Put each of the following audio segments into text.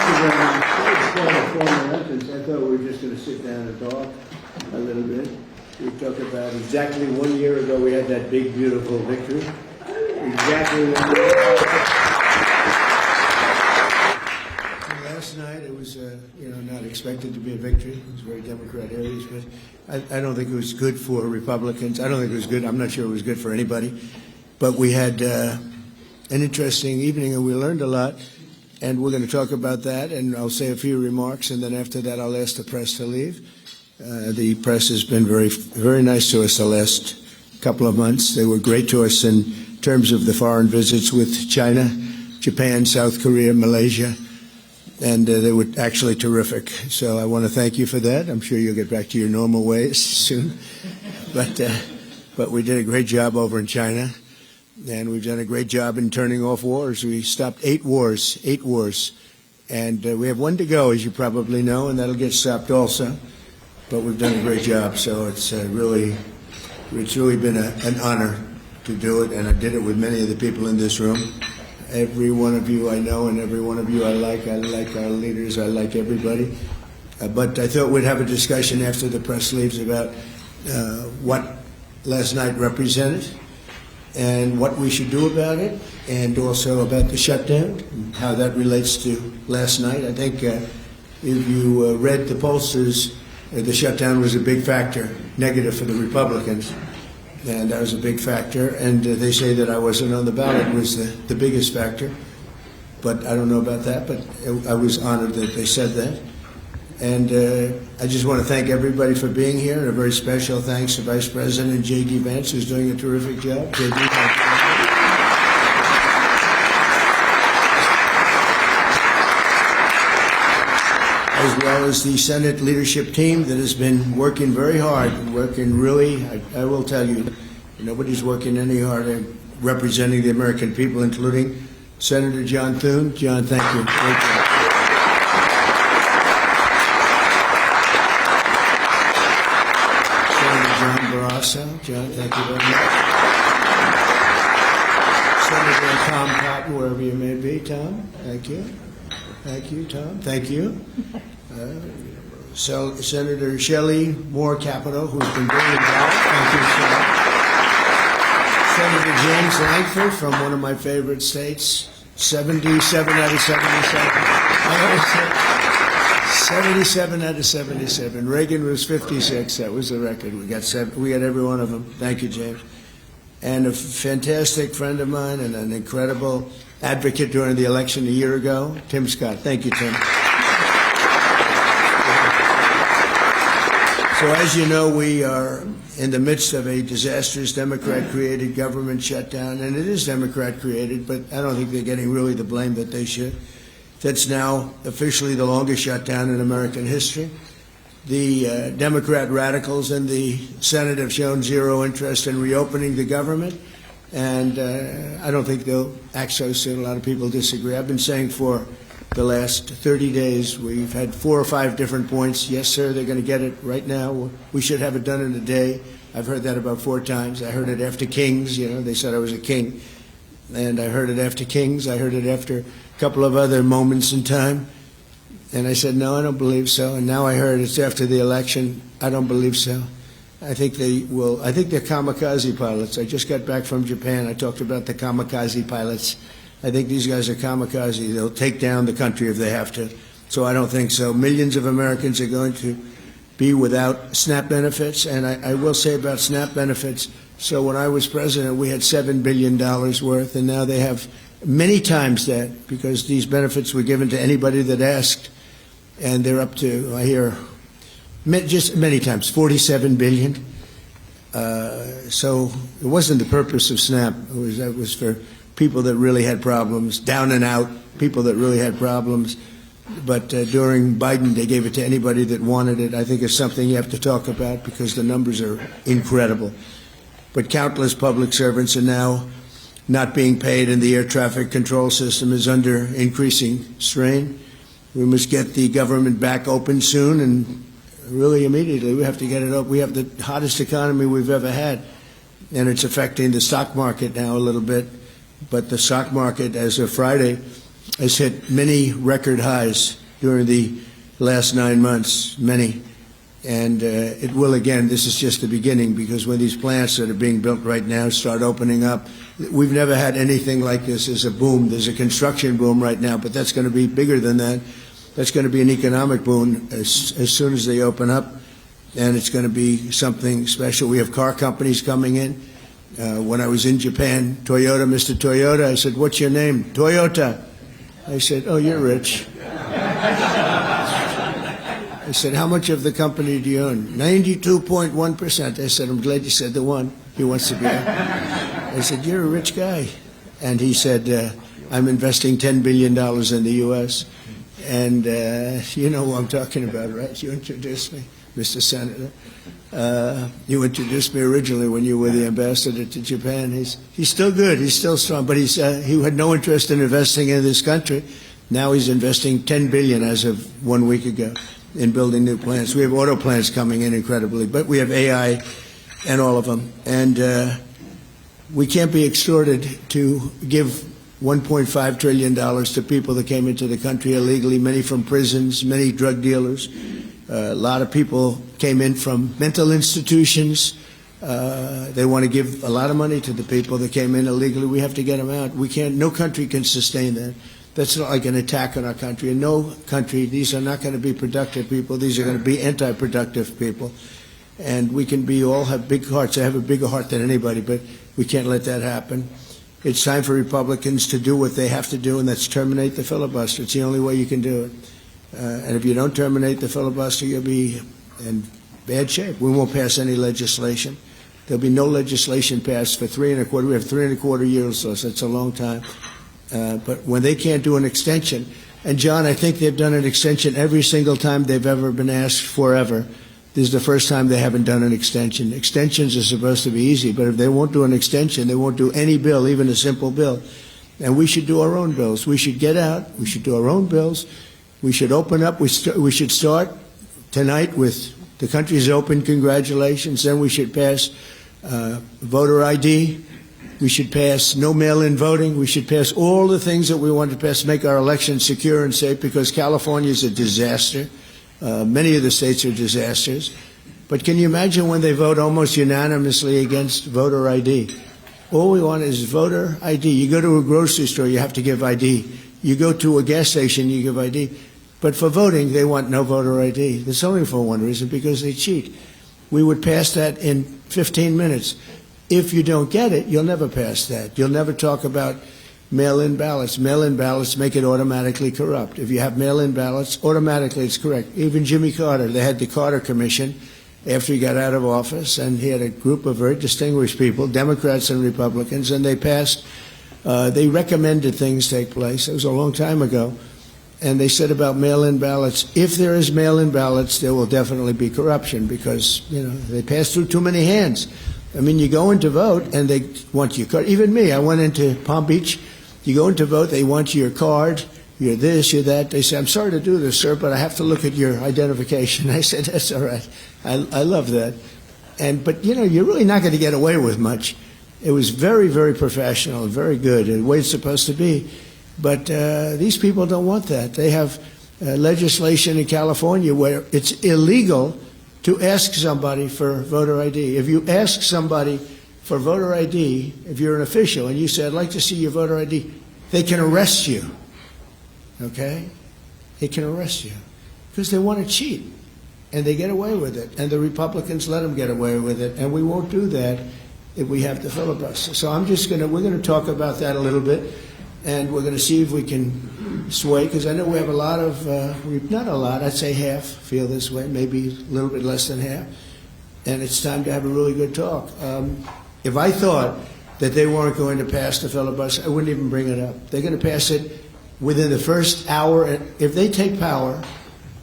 Thank you very much. That was quite a formal entrance. I thought we were just going to sit down and talk a little bit. We talked about exactly 1 year ago we had that big, beautiful victory. Exactly 1 year ago. Last night it was, not expected to be a victory. It was very Democrat areas, but I don't think it was good for Republicans. I don't think it was good. I'm not sure it was good for anybody. But we had an interesting evening and we learned a lot. And we're going to talk about that, and I'll say a few remarks, and then after that I'll ask the press to leave. The press has been very, very nice to us the last couple of months. They were great to us in terms of the foreign visits with China, Japan, South Korea, Malaysia, and they were actually terrific. So I want to thank you for that. I'm sure you'll get back to your normal ways soon. But we did a great job over in China. And we've done a great job in turning off wars. We stopped 8 wars. And we have 1 to go, as you probably know, and that'll get stopped also. But we've done a great job, so it's really been an honor to do it, and I did it with many of the people in this room. Every one of you I know, and every one of you I like our leaders, I like everybody. But I thought we'd have a discussion after the press leaves about what last night represented, and what we should do about it, and also about the shutdown, and how that relates to last night. I think if you read the pollsters, the shutdown was a big factor, negative for the Republicans, and that was a big factor. And they say that I wasn't on the ballot was the biggest factor, but I don't know about that, but I was honored that they said that. And I just want to thank everybody for being here, and a very special thanks to Vice President J.D. Vance, who's doing a terrific job. J.D., thank you. As well as the Senate leadership team that has been working very hard, working really, I will tell you, nobody's working any harder representing the American people, including Senator John Thune. John, thank you. Great job. John, thank you very much. Senator Tom Cotton, wherever you may be, Tom, thank you. Thank you, Tom. Thank you. Senator Shelley Moore Capito, who's been very involved. Thank you, Senator James Langford from one of my favorite states, 77 out of 77. 77 out of 77. Reagan was 56. That was the record. We got every one of them. Thank you, James. And a fantastic friend of mine and an incredible advocate during the election a year ago, Tim Scott. Thank you, Tim. So as you know, we are in the midst of a disastrous Democrat-created government shutdown, and it is Democrat-created, but I don't think they're getting really the blame that they should. That's now officially the longest shutdown in American history. The Democrat radicals in the Senate have shown zero interest in reopening the government, and I don't think they'll act so soon. A lot of people disagree. I've been saying for the last 30 days, we've had 4 or 5 different points. Yes, sir, they're going to get it right now. We should have it done in a day. I've heard that about 4 times. I heard it after Kings. They said I was a king. And I heard it after Kings. I heard it after a couple of other moments in time. And I said, no, I don't believe so. And now I heard it's after the election. I don't believe so. I think they will. I think they're kamikaze pilots. I just got back from Japan. I talked about the kamikaze pilots. I think these guys are kamikaze. They'll take down the country if they have to. So I don't think so. Millions of Americans are going to be without SNAP benefits. And I will say about SNAP benefits, so when I was president, we had $7 billion worth, and now they have many times that, because these benefits were given to anybody that asked, and they're up to, I hear, just many times, $47 billion. So it wasn't the purpose of SNAP. It was for people that really had problems, down and out, people that really had problems. But during Biden, they gave it to anybody that wanted it. I think it's something you have to talk about because the numbers are incredible. But countless public servants are now not being paid, and the air traffic control system is under increasing strain. We must get the government back open soon, and really immediately. We have to get it up. We have the hottest economy we've ever had, and it's affecting the stock market now a little bit. But the stock market, as of Friday, has hit many record highs during the last 9 months, many. And it will again. This is just the beginning, because when these plants that are being built right now start opening up, we've never had anything like this as a boom. There's a construction boom right now, but that's going to be bigger than that. That's going to be an economic boom as soon as they open up, and it's going to be something special. We have car companies coming in. When I was in Japan, Toyota, Mr. Toyota, I said, "What's your name?" "Toyota." I said, "Oh, you're rich." I said, "How much of the company do you own?" 92.1%. I said, "I'm glad you said the one. He wants to be on." I said, "You're a rich guy." And he said, "I'm investing $10 billion in the U.S. And you know who I'm talking about, right? You introduced me, Mr. Senator. You introduced me originally when you were the ambassador to Japan. He's still good. He's still strong. But he had no interest in investing in this country. Now he's investing $10 billion as of 1 week ago in building new plants. We have auto plants coming in incredibly, but we have AI and all of them. And we can't be extorted to give $1.5 trillion to people that came into the country illegally, many from prisons, many drug dealers. A lot of people came in from mental institutions. They want to give a lot of money to the people that came in illegally. We have to get them out. We can't. No country can sustain that. That's not like an attack on our country. In no country, these are not going to be productive people. These are going to be anti-productive people. And we can all have big hearts. I have a bigger heart than anybody, but we can't let that happen. It's time for Republicans to do what they have to do, and that's terminate the filibuster. It's the only way you can do it. And if you don't terminate the filibuster, you'll be in bad shape. We won't pass any legislation. There'll be no legislation passed for 3.25. We have 3.25 years, so that's a long time. But when they can't do an extension, and John, I think they've done an extension every single time they've ever been asked forever. This is the first time they haven't done an extension. Extensions are supposed to be easy, but if they won't do an extension, they won't do any bill, even a simple bill. And we should do our own bills. We should get out. We should do our own bills. We should open up. We should start tonight with the country's open. Congratulations. Then we should pass voter ID. We should pass no mail-in voting. We should pass all the things that we want to pass, make our elections secure and safe, because California is a disaster. Many of the states are disasters. But can you imagine when they vote almost unanimously against voter ID? All we want is voter ID. You go to a grocery store, you have to give ID. You go to a gas station, you give ID. But for voting, they want no voter ID. That's only for one reason, because they cheat. We would pass that in 15 minutes. If you don't get it, you'll never pass that. You'll never talk about mail-in ballots. Mail-in ballots make it automatically corrupt. If you have mail-in ballots, automatically it's correct. Even Jimmy Carter, they had the Carter Commission after he got out of office, and he had a group of very distinguished people, Democrats and Republicans, and they passed, they recommended things take place. It was a long time ago. And they said about mail-in ballots, if there is mail-in ballots, there will definitely be corruption, because, you know, they pass through too many hands. I mean, you go in to vote, and they want your card. Even me, I went into Palm Beach. You go in to vote, they want your card, you're this, you're that. They say, "I'm sorry to do this, sir, but I have to look at your identification." I said, "That's all right. I love that." But, you know, you're really not going to get away with much. It was very, very professional, very good, the way it's supposed to be. But these people don't want that. They have legislation in California where it's illegal to ask somebody for voter ID. If you ask somebody for voter ID, if you're an official, and you say, "I'd like to see your voter ID," they can arrest you, okay? They can arrest you because they want to cheat, and they get away with it, and the Republicans let them get away with it, and we won't do that if we have the filibuster. So we're going to talk about that a little bit, and we're going to see if we can sway, because I know we have a lot of, not a lot, I'd say half feel this way, maybe a little bit less than half, and it's time to have a really good talk. If I thought that they weren't going to pass the filibuster, I wouldn't even bring it up. They're going to pass it within the first hour. If they take power,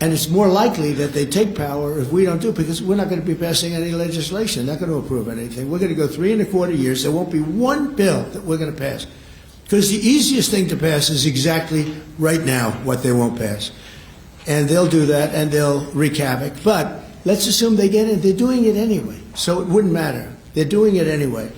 and it's more likely that they take power if we don't do it, because we're not going to be passing any legislation, not going to approve anything. We're going to go 3.25 years. There won't be one bill that we're going to pass. Because the easiest thing to pass is exactly right now what they won't pass. And they'll do that, and they'll wreak havoc. But let's assume they get it. They're doing it anyway, so it wouldn't matter. They're doing it anyway.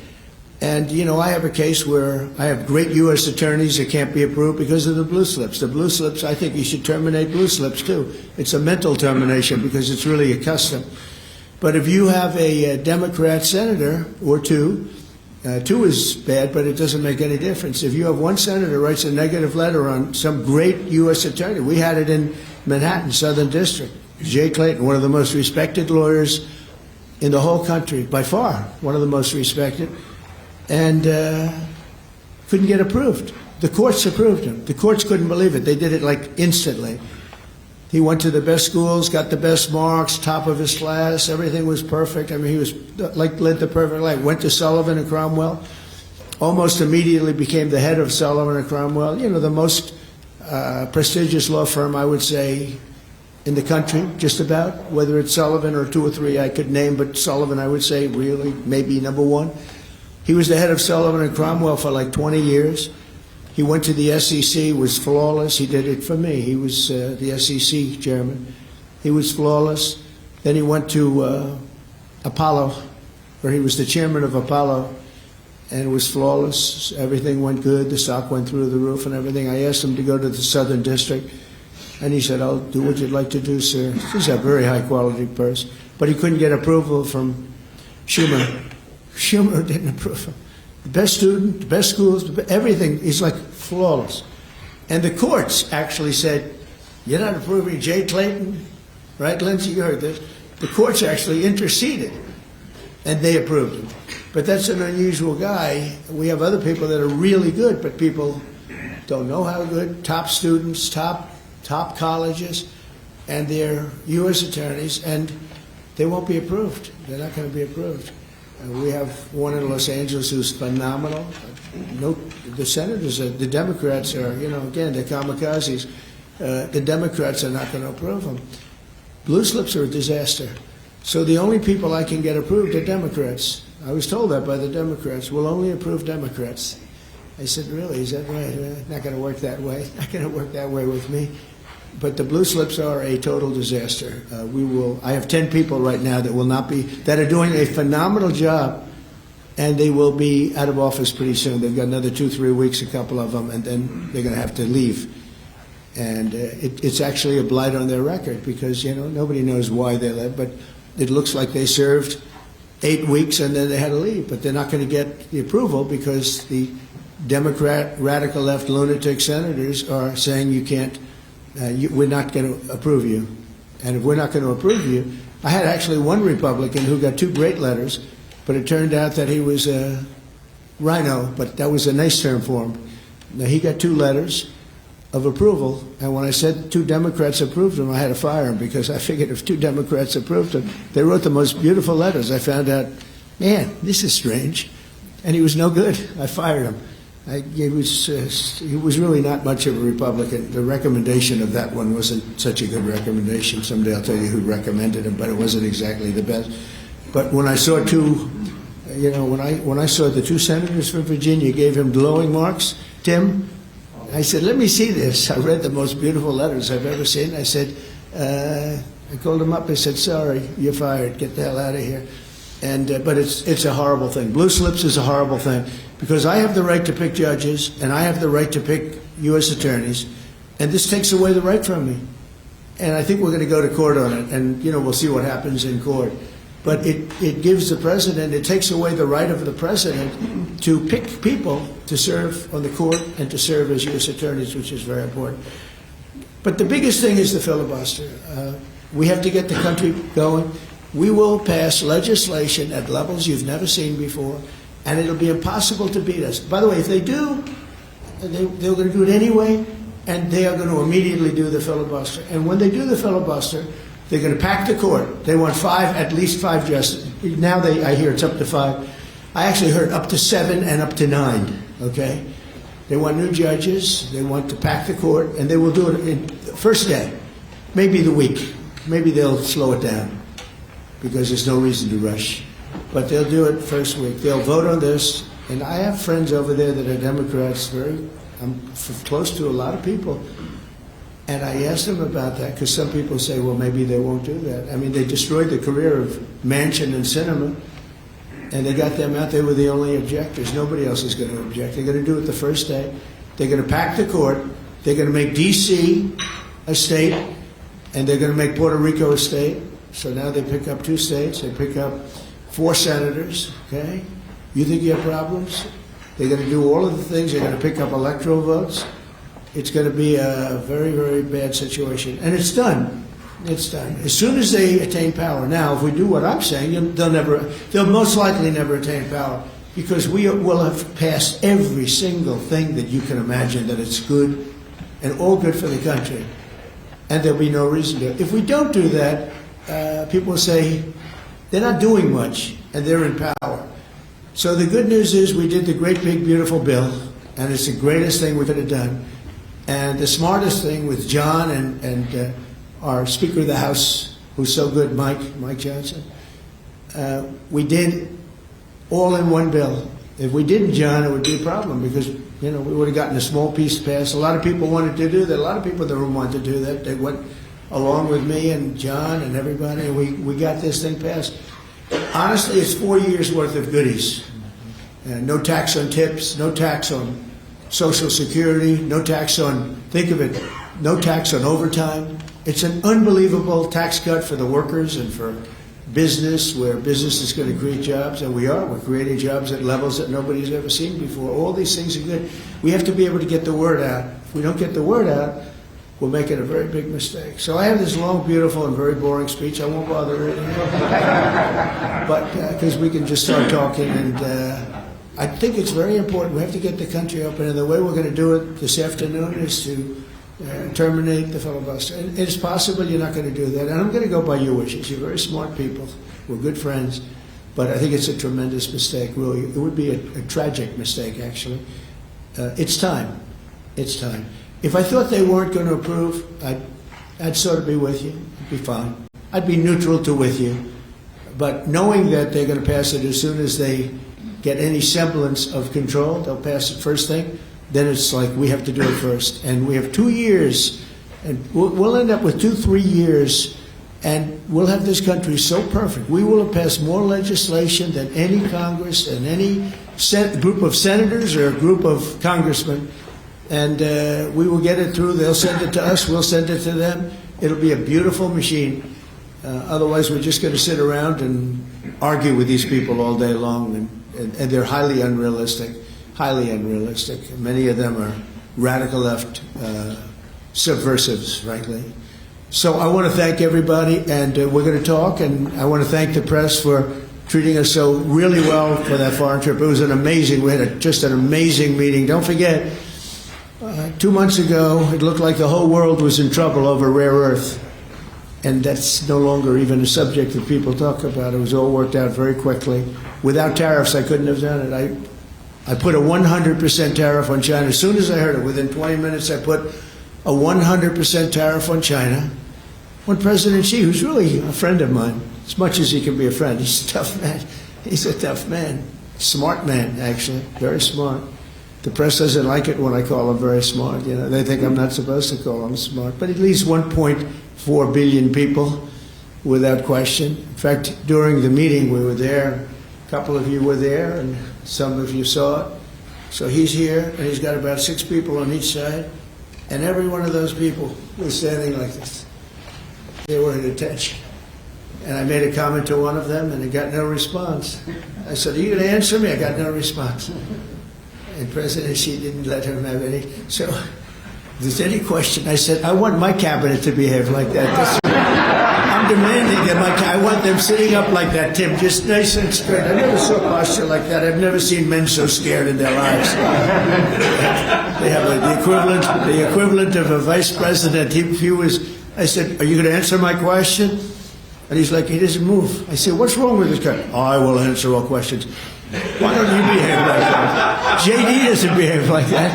And, you know, I have a case where I have great U.S. attorneys that can't be approved because of the blue slips. The blue slips, I think you should terminate blue slips, too. It's a mental termination because it's really a custom. But if you have a Democrat senator or two is bad, but it doesn't make any difference. If you have one senator writes a negative letter on some great U.S. attorney, we had it in Manhattan, Southern District. Jay Clayton, one of the most respected lawyers in the whole country, by far, one of the most respected, and couldn't get approved. The courts approved him. The courts couldn't believe it. They did it like instantly. He went to the best schools, got the best marks, top of his class. Everything was perfect. I mean, he was led the perfect life. Went to Sullivan and Cromwell. Almost immediately became the head of Sullivan and Cromwell. You know, the most prestigious law firm, I would say, in the country, just about. Whether it's Sullivan or two or three I could name, but Sullivan, I would say, really, maybe number one. He was the head of Sullivan and Cromwell for like 20 years. He went to the SEC, was flawless. He did it for me. He was the SEC chairman. He was flawless. Then he went to Apollo, where he was the chairman of Apollo, and it was flawless. Everything went good. The stock went through the roof and everything. I asked him to go to the Southern District, and he said, "I'll do what you'd like to do, sir." He's a very high-quality person. But he couldn't get approval from Schumer. Schumer didn't approve him. The best student, the best schools, everything is like flawless. And the courts actually said, "You're not approving Jay Clayton," right, Lindsay? You heard this. The courts actually interceded, and they approved him. But that's an unusual guy. We have other people that are really good, but people don't know how good. Top students, top colleges, and they're U.S. attorneys, and they won't be approved. They're not going to be approved. We have one in Los Angeles who's phenomenal. No, the senators, the Democrats are, you know, again, they're kamikazes. The Democrats are not going to approve them. Blue slips are a disaster. So the only people I can get approved are Democrats. I was told that by the Democrats. We'll only approve Democrats. I said, really, is that right? Not going to work that way. Not going to work that way with me. But the blue slips are a total disaster. I have 10 people right now that are doing a phenomenal job, and they will be out of office pretty soon. They've got another 2-3 weeks, a couple of them, and then they're going to have to leave. And it's actually a blight on their record because, you know, nobody knows why they left, but it looks like they served 8 weeks and then they had to leave. But they're not going to get the approval because the Democrat, radical left lunatic senators are saying you can't. We're not going to approve you. And if we're not going to approve you, I had actually one Republican who got 2 great letters, but it turned out that he was a rhino, but that was a nice term for him. Now, he got 2 letters of approval, and when I said 2 Democrats approved him, I had to fire him because I figured if 2 Democrats approved him, they wrote the most beautiful letters. I found out, man, this is strange. And he was no good. I fired him. He was really not much of a Republican. The recommendation of that one wasn't such a good recommendation. Someday I'll tell you who recommended him, but it wasn't exactly the best. But when I saw when I saw the 2 senators from Virginia gave him glowing marks, Tim, I said, let me see this. I read the most beautiful letters I've ever seen. I said, I called him up. I said, sorry, you're fired. Get the hell out of here. And but it's a horrible thing. Blue slips is a horrible thing because I have the right to pick judges and I have the right to pick U.S. attorneys, and this takes away the right from me. And I think we're going to go to court on it, and we'll see what happens in court. But it gives the president, it takes away the right of the president to pick people to serve on the court and to serve as U.S. attorneys, which is very important. But the biggest thing is the filibuster. We have to get the country going. We will pass legislation at levels you've never seen before, and it'll be impossible to beat us. By the way, if they do, they're going to do it anyway, and they are going to immediately do the filibuster. And when they do the filibuster, they're going to pack the court. They want at least five justices. Now I hear it's up to 5. I actually heard up to 7 and up to 9, okay? They want new judges. They want to pack the court, and they will do it in the first day, maybe the week. Maybe they'll slow it down because there's no reason to rush. But they'll do it first week. They'll vote on this. And I have friends over there that are Democrats. I'm close to a lot of people. And I asked them about that because some people say, well, maybe they won't do that. I mean, they destroyed the career of Manchin and Sinema. and they got them out. They were the only objectors. Nobody else is going to object. They're going to do it the first day. They're going to pack the court. They're going to make D.C. a state, and they're going to make Puerto Rico a state. So now they pick up 2 states. They pick up 4 senators, okay? You think you have problems? They're going to do all of the things. They're going to pick up electoral votes. It's going to be a very, very bad situation. And it's done. It's done. As soon as they attain power. Now, if we do what I'm saying, they'll most likely never attain power, because we will have passed every single thing that you can imagine that it's good and all good for the country. And there'll be no reason to. If we don't do that, people will say they're not doing much and they're in power. So the good news is we did the great, big, beautiful bill, and it's the greatest thing we could have done. And the smartest thing with John and our Speaker of the House, who's so good, Mike Johnson, we did all in one bill. If we didn't, John, it would be a problem, because we would have gotten a small piece passed. A lot of people wanted to do that. A lot of people in the room wanted to do that. They went along with me and John and everybody, and we got this thing passed. Honestly, it's 4 years worth of goodies. No tax on tips, no tax on Social Security, no tax on, think of it, no tax on overtime. It's an unbelievable tax cut for the workers and for business, where business is going to create jobs, and we're creating jobs at levels that nobody's ever seen before. All these things are good. We have to be able to get the word out. If we don't get the word out, we're making a very big mistake. So I have this long, beautiful, and very boring speech. I won't bother reading it, but because we can just start talking. And I think it's very important. We have to get the country open, and the way we're going to do it this afternoon is to terminate the filibuster. And it's possible you're not going to do that. And I'm going to go by your wishes. You're very smart people. We're good friends. But I think it's a tremendous mistake, really. It would be a tragic mistake, actually. It's time. It's time. If I thought they weren't going to approve, I'd sort of be with you. It'd be fine. I'd be neutral to with you. But knowing that they're going to pass it as soon as they get any semblance of control, they'll pass it first thing, then it's like we have to do it first. And we have 2 years, and we'll end up with 2-3 years, and we'll have this country so perfect. We will have passed more legislation than any Congress and any group of senators or a group of congressmen. And we will get it through. They'll send it to us. We'll send it to them. It'll be a beautiful machine. Otherwise, we're just going to sit around and argue with these people all day long, and they're highly unrealistic. Highly unrealistic. Many of them are radical left subversives, frankly. So I want to thank everybody, and we're going to talk, and I want to thank the press for treating us so really well for that foreign trip. It was we had just an amazing meeting. Don't forget, 2 months ago, it looked like the whole world was in trouble over rare earth. And that's no longer even a subject that people talk about. It was all worked out very quickly. Without tariffs, I couldn't have done it. I put a 100% tariff on China. As soon as I heard it, within 20 minutes, I put a 100% tariff on China. When President Xi, who's really a friend of mine, as much as he can be a friend, he's a tough man. He's a tough man. Smart man, actually. Very smart. The press doesn't like it when I call him very smart. They think I'm not supposed to call him smart. But at least 1.4 billion people, without question. In fact, during the meeting, we were there. A couple of you were there, and some of you saw it. So he's here, and he's got about 6 people on each side. And every one of those people was standing like this. They were at attention. And I made a comment to one of them, and I got no response. I said, "Are you going to answer me?" I got no response. And President Xi didn't let him have any. So if there's any question, I said, I want my cabinet to behave like that. I'm demanding that I want them sitting up like that, Tim, just nice and straight. I never saw posture like that. I've never seen men so scared in their lives. They have the equivalent of a vice president. I said, "Are you going to answer my question?" And he's like, he doesn't move. I said, "What's wrong with this guy?" "I will answer all questions." Why don't you behave like that? JD doesn't behave like that.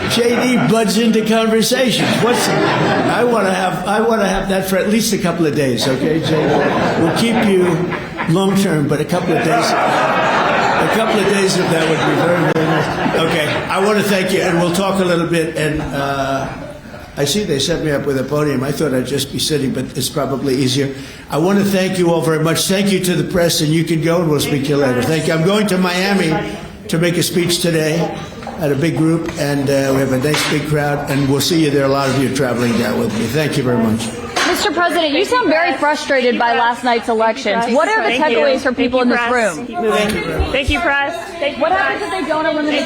JD butts into conversations. I want to have that for at least a couple of days, okay, JD? We'll keep you long term, but a couple of days of that would be very, very nice. Okay, I want to thank you, and we'll talk a little bit. And I see they set me up with a podium. I thought I'd just be sitting, but it's probably easier. I want to thank you all very much. Thank you to the press, and you can go, and we'll speak to you later. Thank you. I'm going to Miami to make a speech today at a big group, and we have a nice big crowd, and we'll see you there. A lot of you are traveling down with me. Thank you very much. Mr. President, you sound very frustrated by last night's elections. What are the takeaways for people in this room? Thank you, press. What happens if they don't eliminate